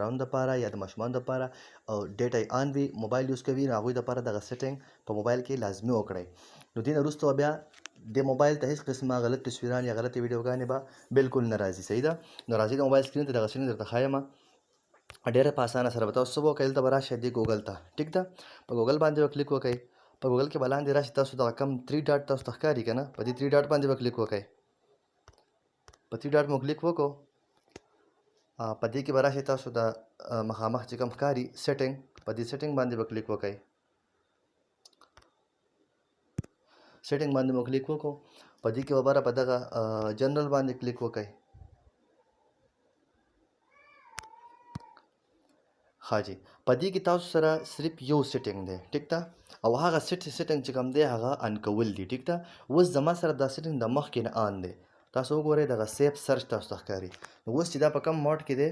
راوند لپاره یا د ماشومانو لپاره او ډیټا یې آن وي موبایل یوز کوي نو هغوی لپاره دغه سیټینګ په موبایل کې لازمي وکړئ. نو دې نه وروسته بیا د موبایل ته هېڅ قسمه غلط تصویران یا غلطې ویډیوګانې به بالکل نه راځي. صحیح ده. نو راځئ د موبایل سکرین ته دغه سکرین درته ښایم ډېره په اسانه سره به تاسو څه وکړئ دلته به راشئ دې ګوګل ته. ټیک ده. په ګوګل باندې به کلیک وکړئ. په ګوګل کې به لاندې راشي تاسو دغه کم 3 ډاټ تاسو ته ښکاري که نه په دې 3 ډاټ باندې به کلیک وکړئ. په 3 ډاټ مو کلیک وکړو په دې کې به راشئ تاسو د مخامخ چې کوم ښکاري سیټینګ په دې سیټینګ باندې به کلیک وکړئ. سیټینګ باندې مو کلیک وکړو په دې کې به بره په دغه جنرال باندې کلیک وکړئ. ښه جي په دې کې تاسو سره صرف یو سیټینګ دی. ټیک ده. او هغه سیټینګ چې کوم دی هغه ان کول دي. ټیک ده. اوس زما سره دا سیټینګ د مخکې نه آن دی. تاسو وګورئ دغه سیف سرچ تاسو ته ښکاري. نو اوس چې دا په کوم موډ کې دی